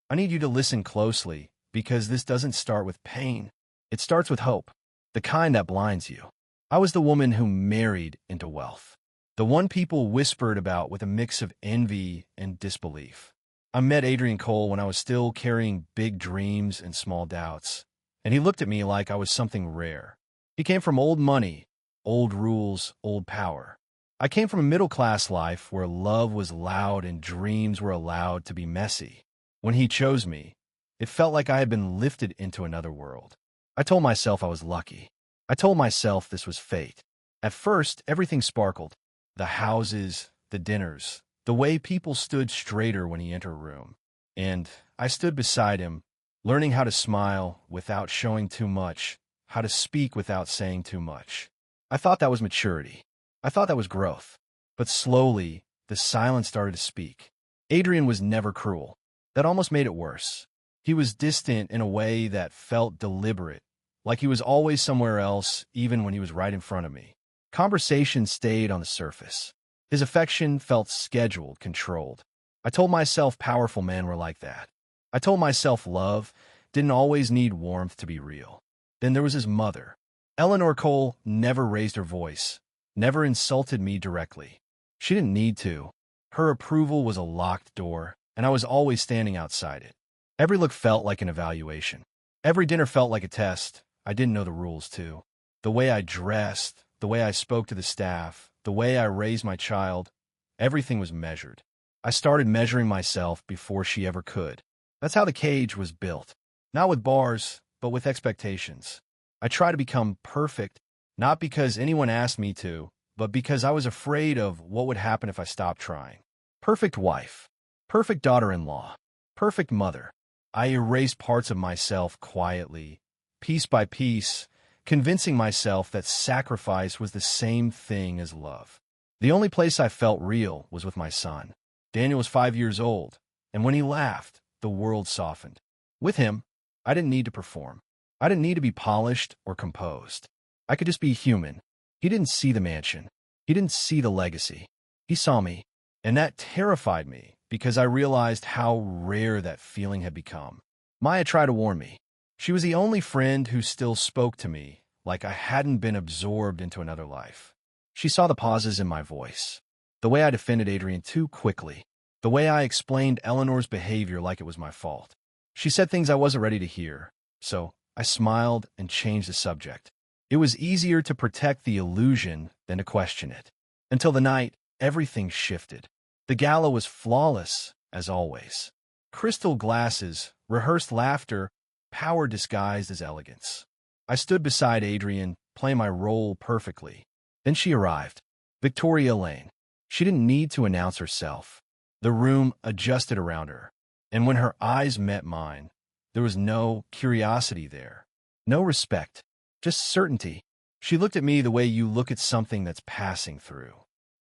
I need you to listen closely, because this doesn't start with pain. It starts with hope, the kind that blinds you. I was the woman who married into wealth, the one people whispered about with a mix of envy and disbelief. I met Adrian Cole when I was still carrying big dreams and small doubts, and he looked at me like I was something rare. He came from old money, old rules, old power. I came from a middle-class life where love was loud and dreams were allowed to be messy. When he chose me, it felt like I had been lifted into another world. I told myself I was lucky. I told myself this was fate. At first, everything sparkled. The houses, the dinners, the way people stood straighter when he entered a room. And I stood beside him, learning how to smile without showing too much, how to speak without saying too much. I thought that was maturity. I thought that was growth. But slowly, the silence started to speak. Adrian was never cruel. That almost made it worse. He was distant in a way that felt deliberate, like he was always somewhere else, even when he was right in front of me. Conversation stayed on the surface. His affection felt scheduled, controlled. I told myself powerful men were like that. I told myself love didn't always need warmth to be real. Then there was his mother. Eleanor Cole never raised her voice, never insulted me directly. She didn't need to. Her approval was a locked door, and I was always standing outside it. Every look felt like an evaluation. Every dinner felt like a test. I didn't know the rules, too. The way I dressed, the way I spoke to the staff, the way I raised my child, everything was measured. I started measuring myself before she ever could. That's how the cage was built. Not with bars, but with expectations. I tried to become perfect, not because anyone asked me to, but because I was afraid of what would happen if I stopped trying. Perfect wife. Perfect daughter-in-law. Perfect mother. I erased parts of myself quietly, piece by piece, convincing myself that sacrifice was the same thing as love. The only place I felt real was with my son. Daniel was 5 years old, and when he laughed, the world softened. With him, I didn't need to perform. I didn't need to be polished or composed. I could just be human. He didn't see the mansion. He didn't see the legacy. He saw me, and that terrified me because I realized how rare that feeling had become. Maya tried to warn me. She was the only friend who still spoke to me like I hadn't been absorbed into another life. She saw the pauses in my voice, the way I defended Adrian too quickly, the way I explained Eleanor's behavior like it was my fault. She said things I wasn't ready to hear, so I smiled and changed the subject. It was easier to protect the illusion than to question it. Until the night, everything shifted. The gala was flawless, as always. Crystal glasses, rehearsed laughter, power disguised as elegance. I stood beside Adrian, playing my role perfectly. Then she arrived. Victoria Lane. She didn't need to announce herself. The room adjusted around her, and when her eyes met mine, there was no curiosity there, no respect, just certainty. She looked at me the way you look at something that's passing through.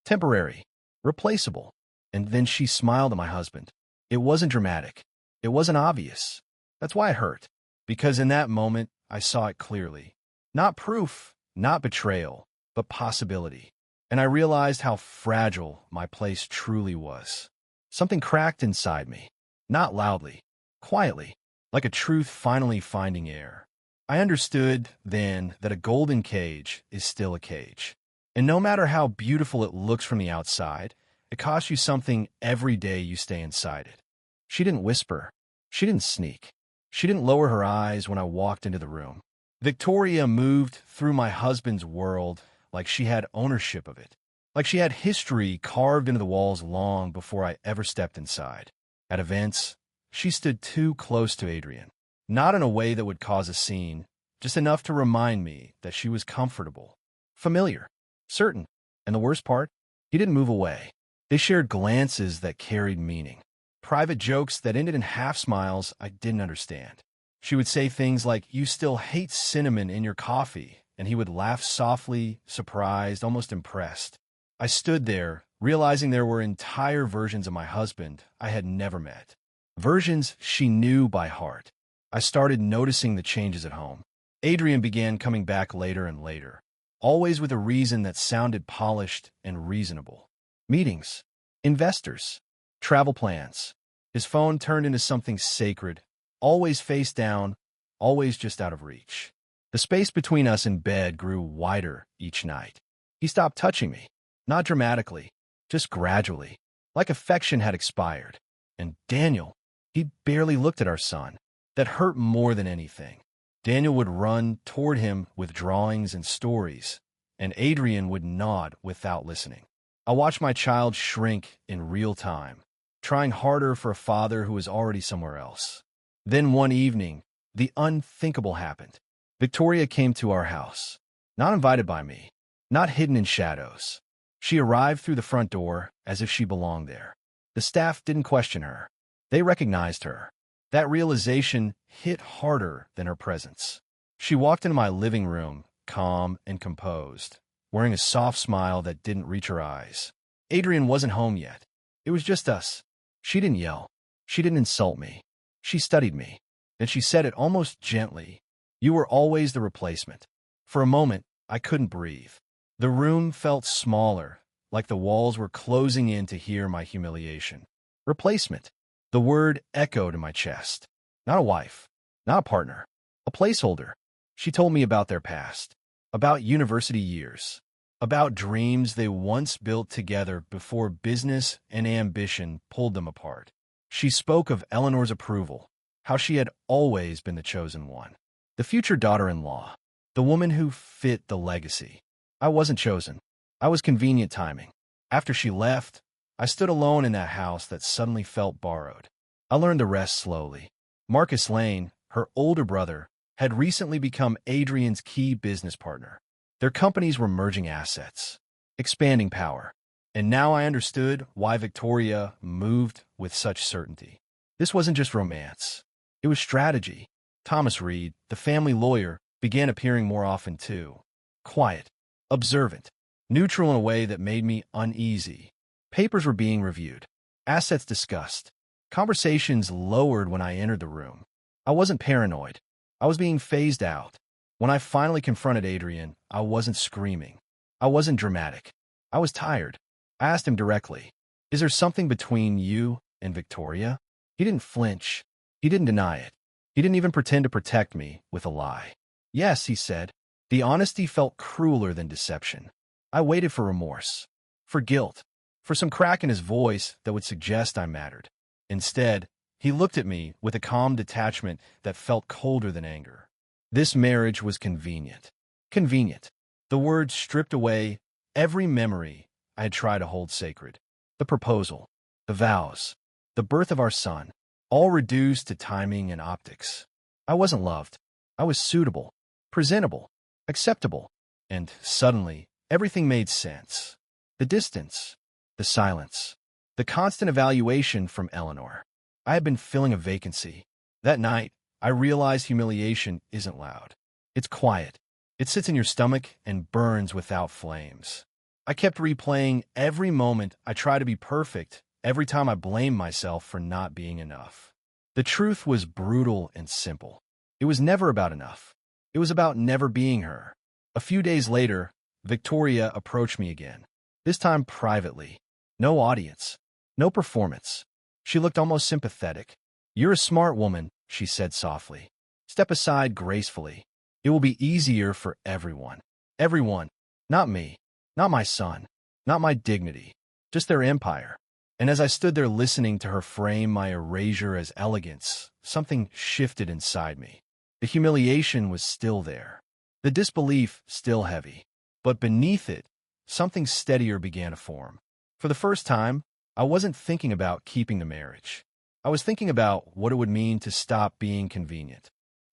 Temporary, replaceable. And then she smiled at my husband. It wasn't dramatic. It wasn't obvious. That's why it hurt. Because in that moment, I saw it clearly. Not proof, not betrayal, but possibility. And I realized how fragile my place truly was. Something cracked inside me. Not loudly, quietly, like a truth finally finding air. I understood then that a golden cage is still a cage. And no matter how beautiful it looks from the outside, it costs you something every day you stay inside it. She didn't whisper. She didn't sneak. She didn't lower her eyes when I walked into the room. Victoria moved through my husband's world like she had ownership of it, like she had history carved into the walls long before I ever stepped inside. At events, she stood too close to Adrian, not in a way that would cause a scene, just enough to remind me that she was comfortable, familiar, certain, and the worst part, he didn't move away. They shared glances that carried meaning, private jokes that ended in half-smiles I didn't understand. She would say things like, "You still hate cinnamon in your coffee," and he would laugh softly, surprised, almost impressed. I stood there, realizing there were entire versions of my husband I had never met, versions she knew by heart. I started noticing the changes at home. Adrian began coming back later and later, always with a reason that sounded polished and reasonable. Meetings, investors, travel plans. His phone turned into something sacred, always face down, always just out of reach. The space between us in bed grew wider each night. He stopped touching me, not dramatically, just gradually, like affection had expired. And Daniel, he barely looked at our son. That hurt more than anything. Daniel would run toward him with drawings and stories, and Adrian would nod without listening. I watched my child shrink in real time, trying harder for a father who was already somewhere else. Then one evening, the unthinkable happened. Victoria came to our house, not invited by me, not hidden in shadows. She arrived through the front door as if she belonged there. The staff didn't question her. They recognized her. That realization hit harder than her presence. She walked into my living room, calm and composed, wearing a soft smile that didn't reach her eyes. Adrian wasn't home yet. It was just us. She didn't yell. She didn't insult me. She studied me. Then she said it almost gently. You were always the replacement. For a moment, I couldn't breathe. The room felt smaller, like the walls were closing in to hear my humiliation. Replacement. The word echoed in my chest. Not a wife, not a partner, a placeholder. She told me about their past, about university years, about dreams they once built together before business and ambition pulled them apart. She spoke of Eleanor's approval, how she had always been the chosen one, the future daughter-in-law, the woman who fit the legacy. I wasn't chosen. I was convenient timing. After she left, I stood alone in that house that suddenly felt borrowed. I learned the rest slowly. Marcus Lane, her older brother, had recently become Adrian's key business partner. Their companies were merging assets, expanding power. And now I understood why Victoria moved with such certainty. This wasn't just romance. It was strategy. Thomas Reed, the family lawyer, began appearing more often too. Quiet, observant, neutral in a way that made me uneasy. Papers were being reviewed, assets discussed, conversations lowered when I entered the room. I wasn't paranoid. I was being phased out. When I finally confronted Adrian, I wasn't screaming. I wasn't dramatic. I was tired. I asked him directly, "Is there something between you and Victoria?" He didn't flinch. He didn't deny it. He didn't even pretend to protect me with a lie. "Yes," he said. The honesty felt crueler than deception. I waited for remorse, for guilt, for some crack in his voice that would suggest I mattered. Instead, he looked at me with a calm detachment that felt colder than anger. This marriage was convenient. Convenient. The word stripped away every memory I had tried to hold sacred. The proposal, the vows, the birth of our son, all reduced to timing and optics. I wasn't loved. I was suitable, presentable, acceptable. And suddenly, everything made sense. The distance, the silence, the constant evaluation from Eleanor. I had been filling a vacancy. That night, I realized humiliation isn't loud. It's quiet. It sits in your stomach and burns without flames. I kept replaying every moment I tried to be perfect, every time I blamed myself for not being enough. The truth was brutal and simple. It was never about enough. It was about never being her. A few days later, Victoria approached me again, this time privately. No audience, no performance. She looked almost sympathetic. "You're a smart woman," she said softly. "Step aside gracefully. It will be easier for everyone." Everyone. Not me. Not my son. Not my dignity. Just their empire. And as I stood there listening to her frame my erasure as elegance, something shifted inside me. The humiliation was still there. The disbelief still heavy. But beneath it, something steadier began to form. For the first time, I wasn't thinking about keeping the marriage. I was thinking about what it would mean to stop being convenient.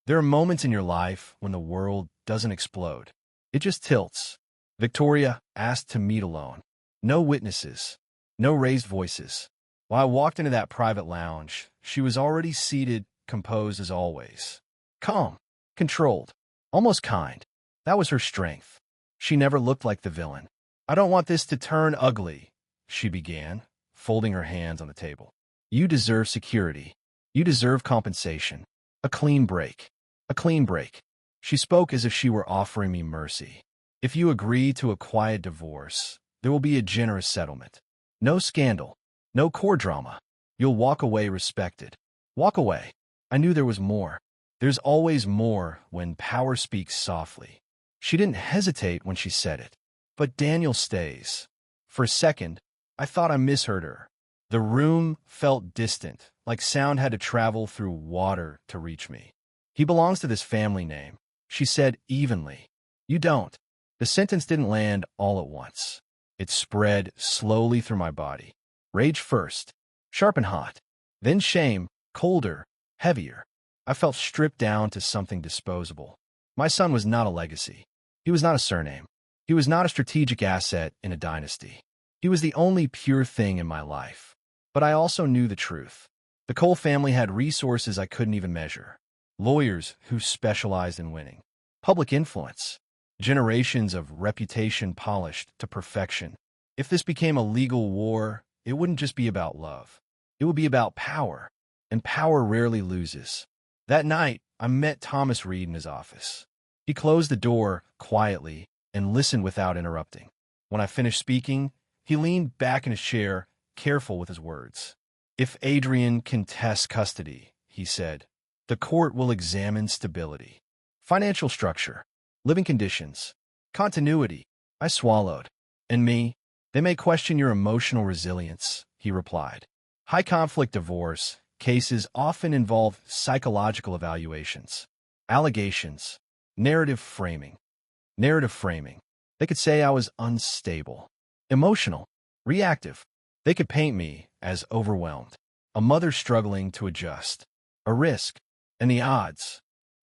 There are moments in your life when the world doesn't explode. It just tilts. Victoria asked to meet alone. No witnesses. No raised voices. While I walked into that private lounge, she was already seated, composed as always. Calm. Controlled. Almost kind. That was her strength. She never looked like the villain. "I don't want this to turn ugly," she began, folding her hands on the table. "You deserve security. You deserve compensation. A clean break. A clean break." She spoke as if she were offering me mercy. "If you agree to a quiet divorce, there will be a generous settlement. No scandal. No court drama. You'll walk away respected. Walk away. I knew there was more. There's always more when power speaks softly. She didn't hesitate when she said it. But Daniel stays. For a second, I thought I misheard her. The room felt distant, like sound had to travel through water to reach me. He belongs to this family name, she said evenly. You don't. The sentence didn't land all at once. It spread slowly through my body. Rage first, sharp and hot. Then shame, colder, heavier. I felt stripped down to something disposable. My son was not a legacy. He was not a surname. He was not a strategic asset in a dynasty. He was the only pure thing in my life. But I also knew the truth. The Cole family had resources I couldn't even measure. Lawyers who specialized in winning. Public influence. Generations of reputation polished to perfection. If this became a legal war, it wouldn't just be about love. It would be about power. And power rarely loses. That night, I met Thomas Reed in his office. He closed the door quietly and listened without interrupting. When I finished speaking, he leaned back in his chair, careful with his words. If Adrian contests custody, he said, the court will examine stability, financial structure, living conditions, continuity. I swallowed. And me? They may question your emotional resilience, he replied. High-conflict divorce cases often involve psychological evaluations, allegations, narrative framing. Narrative framing. They could say I was unstable, emotional, reactive. They could paint me as overwhelmed, a mother struggling to adjust, a risk, and the odds.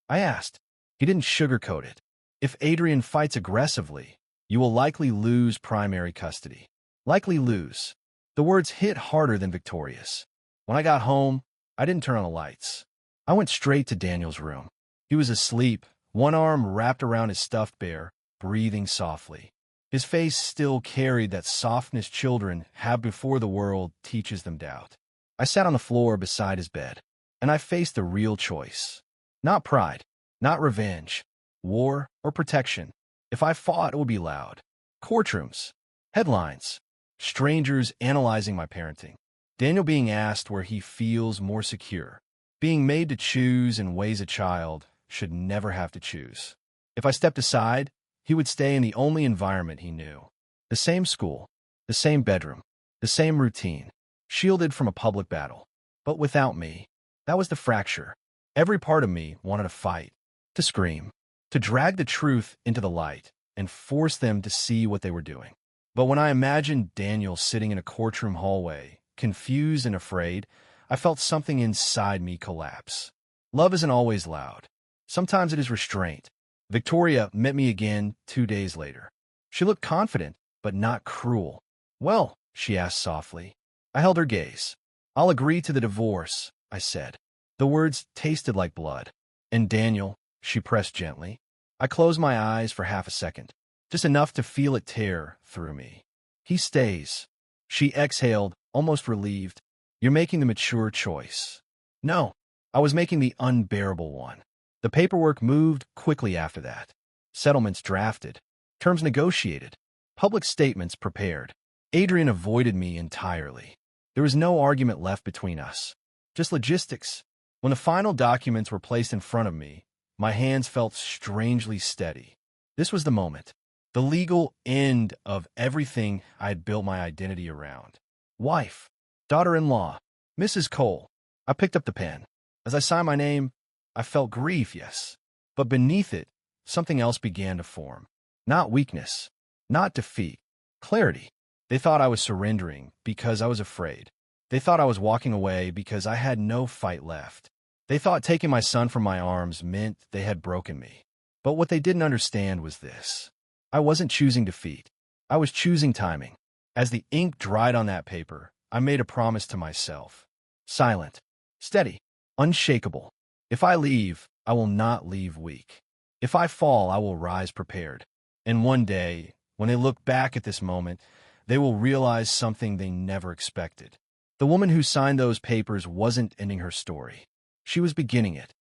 I asked. He didn't sugarcoat it. If Adrian fights aggressively, you will likely lose primary custody. Likely lose. The words hit harder than victorious. When I got home, I didn't turn on the lights. I went straight to Daniel's room. He was asleep, one arm wrapped around his stuffed bear, breathing softly. His face still carried that softness children have before the world teaches them doubt. I sat on the floor beside his bed, and I faced the real choice. Not pride, not revenge, war or protection. If I fought, it would be loud. Courtrooms, headlines, strangers analyzing my parenting. Daniel being asked where he feels more secure. Being made to choose in ways a child should never have to choose. If I stepped aside, he would stay in the only environment he knew. The same school, the same bedroom, the same routine, shielded from a public battle. But without me, that was the fracture. Every part of me wanted to fight, to scream, to drag the truth into the light and force them to see what they were doing. But when I imagined Daniel sitting in a courtroom hallway, confused and afraid, I felt something inside me collapse. Love isn't always loud. Sometimes it is restraint. Victoria met me again 2 days later. She looked confident, but not cruel. Well, she asked softly. I held her gaze. I'll agree to the divorce, I said. The words tasted like blood. And Daniel, she pressed gently. I closed my eyes for half a second, just enough to feel it tear through me. He stays. She exhaled, almost relieved. You're making the mature choice. No, I was making the unbearable one. The paperwork moved quickly after that. Settlements drafted. Terms negotiated. Public statements prepared. Adrian avoided me entirely. There was no argument left between us. Just logistics. When the final documents were placed in front of me, my hands felt strangely steady. This was the moment. The legal end of everything I had built my identity around. Wife. Daughter-in-law. Mrs. Cole. I picked up the pen. As I signed my name, I felt grief, yes. But beneath it, something else began to form. Not weakness. Not defeat. Clarity. They thought I was surrendering because I was afraid. They thought I was walking away because I had no fight left. They thought taking my son from my arms meant they had broken me. But what they didn't understand was this. I wasn't choosing defeat. I was choosing timing. As the ink dried on that paper, I made a promise to myself. Silent. Steady. Unshakable. If I leave, I will not leave weak. If I fall, I will rise prepared. And one day, when they look back at this moment, they will realize something they never expected. The woman who signed those papers wasn't ending her story. She was beginning it.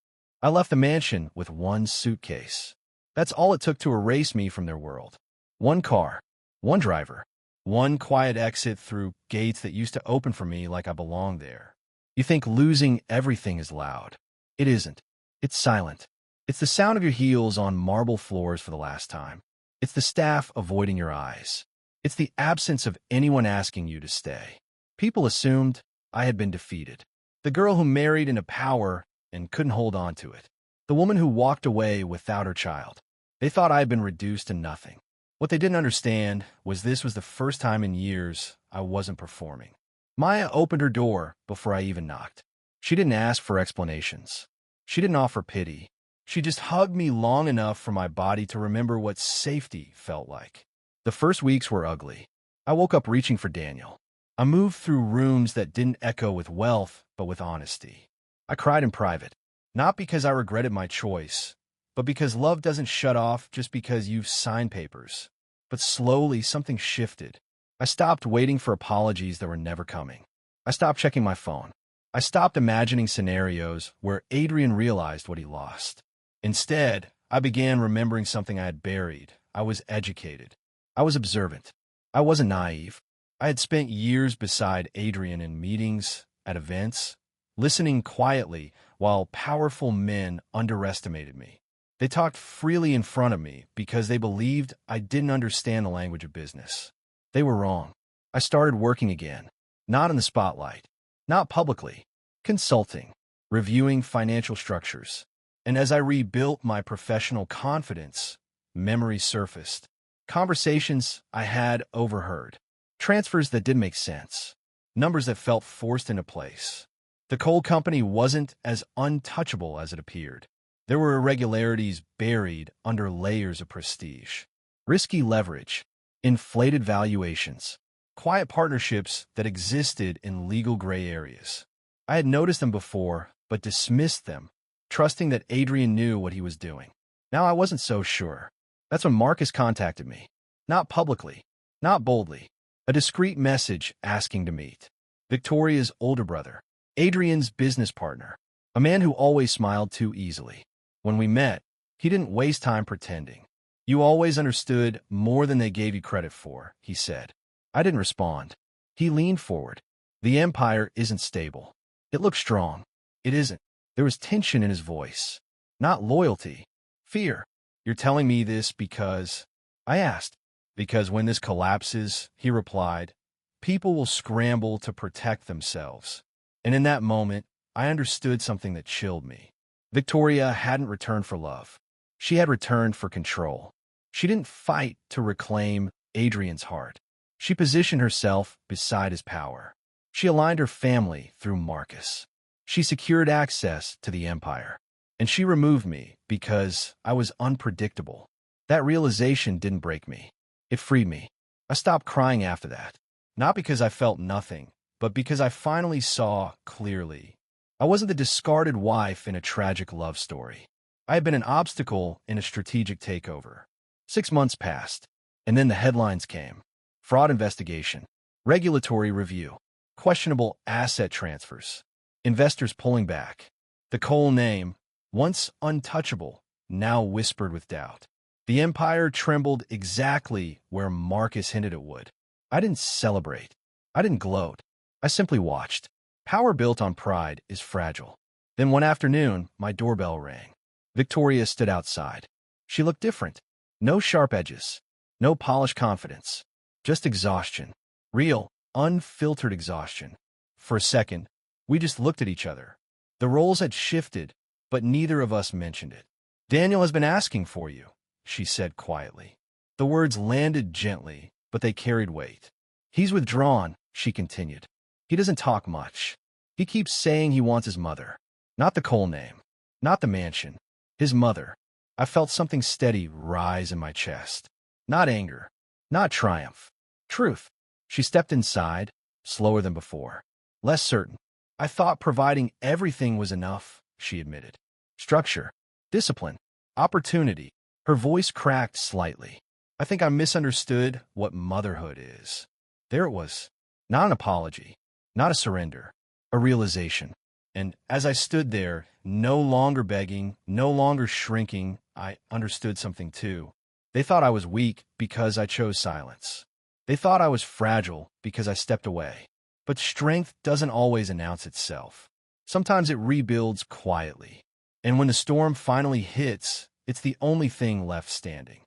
I left the mansion with one suitcase. That's all it took to erase me from their world. One car, one driver, one quiet exit through gates that used to open for me like I belonged there. You think losing everything is loud. It isn't. It's silent. It's the sound of your heels on marble floors for the last time. It's the staff avoiding your eyes. It's the absence of anyone asking you to stay. People assumed I had been defeated. The girl who married into power and couldn't hold on to it. The woman who walked away without her child. They thought I had been reduced to nothing. What they didn't understand was this was the first time in years I wasn't performing. Maya opened her door before I even knocked. She didn't ask for explanations. She didn't offer pity. She just hugged me long enough for my body to remember what safety felt like. The first weeks were ugly. I woke up reaching for Daniel. I moved through rooms that didn't echo with wealth, but with honesty. I cried in private, not because I regretted my choice, but because love doesn't shut off just because you've signed papers. But slowly, something shifted. I stopped waiting for apologies that were never coming. I stopped checking my phone. I stopped imagining scenarios where Adrian realized what he lost. Instead, I began remembering something I had buried. I was educated. I was observant. I wasn't naive. I had spent years beside Adrian in meetings, at events, listening quietly while powerful men underestimated me. They talked freely in front of me because they believed I didn't understand the language of business. They were wrong. I started working again, not in the spotlight, not publicly, consulting, reviewing financial structures. And as I rebuilt my professional confidence, memories surfaced. Conversations I had overheard. Transfers that didn't make sense. Numbers that felt forced into place. The coal company wasn't as untouchable as it appeared. There were irregularities buried under layers of prestige. Risky leverage, inflated valuations, quiet partnerships that existed in legal gray areas. I had noticed them before, but dismissed them, trusting that Adrian knew what he was doing. Now I wasn't so sure. That's when Marcus contacted me. Not publicly, not boldly. A discreet message asking to meet. Victoria's older brother. Adrian's business partner. A man who always smiled too easily. When we met, he didn't waste time pretending. You always understood more than they gave you credit for, he said. I didn't respond. He leaned forward. The empire isn't stable. It looks strong. It isn't. There was tension in his voice. Not loyalty. Fear. You're telling me this because... I asked. Because when this collapses, he replied, people will scramble to protect themselves. And in that moment, I understood something that chilled me. Victoria hadn't returned for love. She had returned for control. She didn't fight to reclaim Adrian's heart. She positioned herself beside his power. She aligned her family through Marcus. She secured access to the empire. And she removed me because I was unpredictable. That realization didn't break me. It freed me. I stopped crying after that. Not because I felt nothing, but because I finally saw clearly. I wasn't the discarded wife in a tragic love story. I had been an obstacle in a strategic takeover. 6 months passed, and then the headlines came. Fraud investigation, regulatory review, questionable asset transfers, investors pulling back. The coal name, once untouchable, now whispered with doubt. The empire trembled exactly where Marcus hinted it would. I didn't celebrate. I didn't gloat. I simply watched. Power built on pride is fragile. Then one afternoon, my doorbell rang. Victoria stood outside. She looked different. No sharp edges. No polished confidence. Just exhaustion. Real, unfiltered exhaustion. For a second, we just looked at each other. The roles had shifted, but neither of us mentioned it. Daniel has been asking for you, she said quietly. The words landed gently, but they carried weight. He's withdrawn, she continued. He doesn't talk much. He keeps saying he wants his mother. Not the coal name. Not the mansion. His mother. I felt something steady rise in my chest. Not anger. Not triumph. Truth. She stepped inside, slower than before. Less certain. I thought providing everything was enough, she admitted. Structure. Discipline. Opportunity. Her voice cracked slightly. I think I misunderstood what motherhood is. There it was. Not an apology. Not a surrender. A realization. And as I stood there, no longer begging, no longer shrinking, I understood something too. They thought I was weak because I chose silence. They thought I was fragile because I stepped away. But strength doesn't always announce itself. Sometimes it rebuilds quietly. And when the storm finally hits, it's the only thing left standing.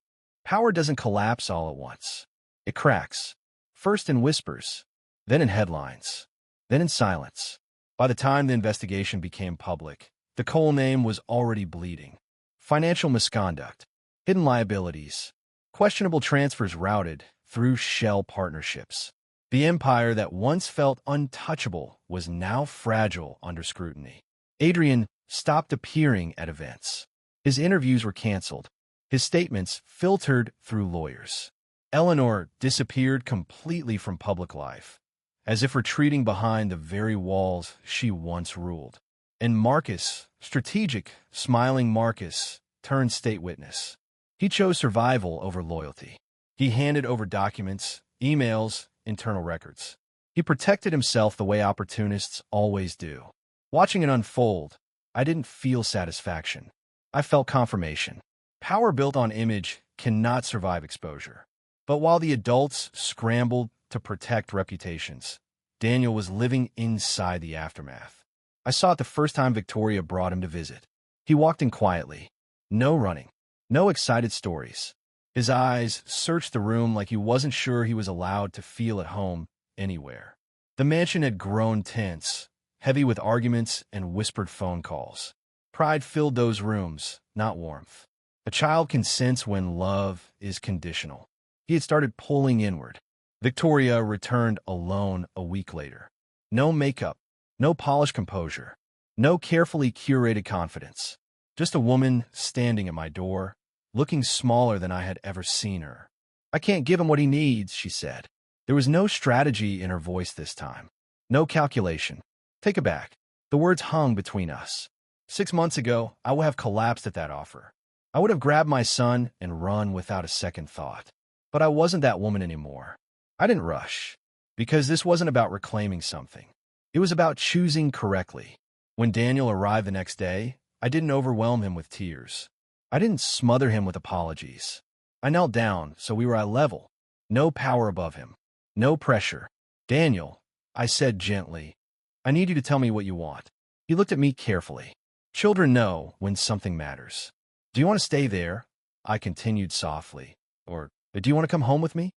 Power doesn't collapse all at once. It cracks, first in whispers, then in headlines, then in silence. By the time the investigation became public, the Cole name was already bleeding. Financial misconduct, hidden liabilities, questionable transfers routed through shell partnerships. The empire that once felt untouchable was now fragile under scrutiny. Adrian stopped appearing at events. His interviews were canceled. His statements filtered through lawyers. Eleanor disappeared completely from public life, as if retreating behind the very walls she once ruled. And Marcus, strategic, smiling Marcus, turned state witness. He chose survival over loyalty. He handed over documents, emails, internal records. He protected himself the way opportunists always do. Watching it unfold, I didn't feel satisfaction. I felt confirmation. Power built on image cannot survive exposure. But while the adults scrambled to protect reputations, Daniel was living inside the aftermath. I saw it the first time Victoria brought him to visit. He walked in quietly. No running. No excited stories. His eyes searched the room like he wasn't sure he was allowed to feel at home anywhere. The mansion had grown tense, heavy with arguments and whispered phone calls. Pride filled those rooms, not warmth. A child can sense when love is conditional. He had started pulling inward. Victoria returned alone a week later. No makeup, no polished composure, no carefully curated confidence. Just a woman standing at my door, looking smaller than I had ever seen her. "I can't give him what he needs," she said. There was no strategy in her voice this time. No calculation. Take it back. The words hung between us. 6 months ago, I would have collapsed at that offer. I would have grabbed my son and run without a second thought. But I wasn't that woman anymore. I didn't rush, because this wasn't about reclaiming something. It was about choosing correctly. When Daniel arrived the next day, I didn't overwhelm him with tears. I didn't smother him with apologies. I knelt down so we were at level. No power above him. No pressure. "Daniel," I said gently, "I need you to tell me what you want." He looked at me carefully. Children know when something matters. "Do you want to stay there?" I continued softly. "Or do you want to come home with me?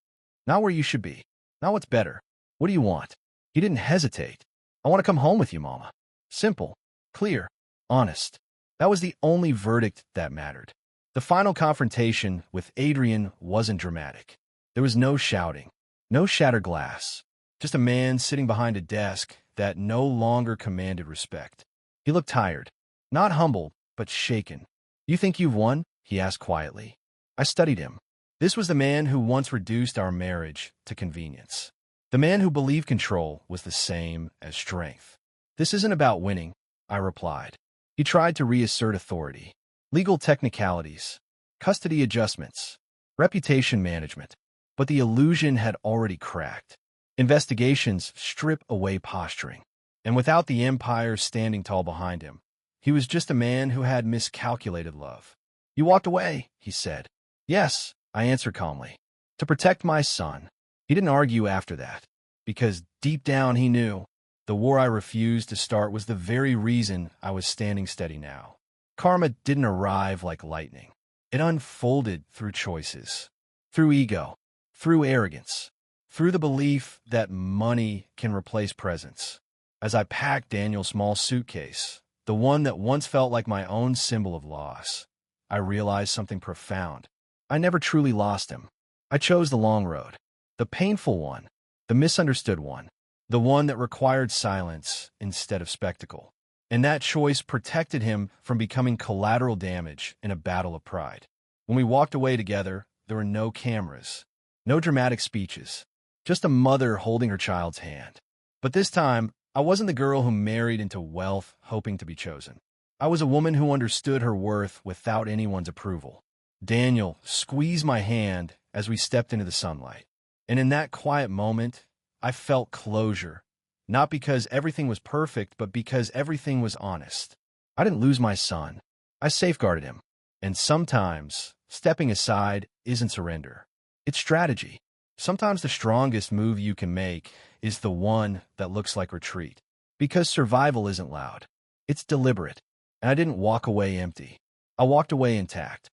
Not where you should be. Not what's better. What do you want?" He didn't hesitate. "I want to come home with you, Mama." Simple, clear, honest. That was the only verdict that mattered. The final confrontation with Adrian wasn't dramatic. There was no shouting, no shattered glass, just a man sitting behind a desk that no longer commanded respect. He looked tired, not humbled, but shaken. "You think you've won?" he asked quietly. I studied him. This was the man who once reduced our marriage to convenience. The man who believed control was the same as strength. "This isn't about winning," I replied. He tried to reassert authority. Legal technicalities, custody adjustments, reputation management. But the illusion had already cracked. Investigations strip away posturing. And without the empire standing tall behind him, he was just a man who had miscalculated love. "You walked away," he said. "Yes," I answered calmly. "To protect my son." He didn't argue after that, because deep down he knew the war I refused to start was the very reason I was standing steady now. Karma didn't arrive like lightning. It unfolded through choices, through ego, through arrogance, through the belief that money can replace presence. As I packed Daniel's small suitcase, the one that once felt like my own symbol of loss, I realized something profound. I never truly lost him. I chose the long road, the painful one, the misunderstood one, the one that required silence instead of spectacle. And that choice protected him from becoming collateral damage in a battle of pride. When we walked away together, there were no cameras, no dramatic speeches, just a mother holding her child's hand. But this time, I wasn't the girl who married into wealth hoping to be chosen. I was a woman who understood her worth without anyone's approval. Daniel squeezed my hand as we stepped into the sunlight. And in that quiet moment, I felt closure, not because everything was perfect, but because everything was honest. I didn't lose my son. I safeguarded him. And sometimes, stepping aside isn't surrender. It's strategy. Sometimes the strongest move you can make is the one that looks like retreat. Because survival isn't loud. It's deliberate, and I didn't walk away empty. I walked away intact.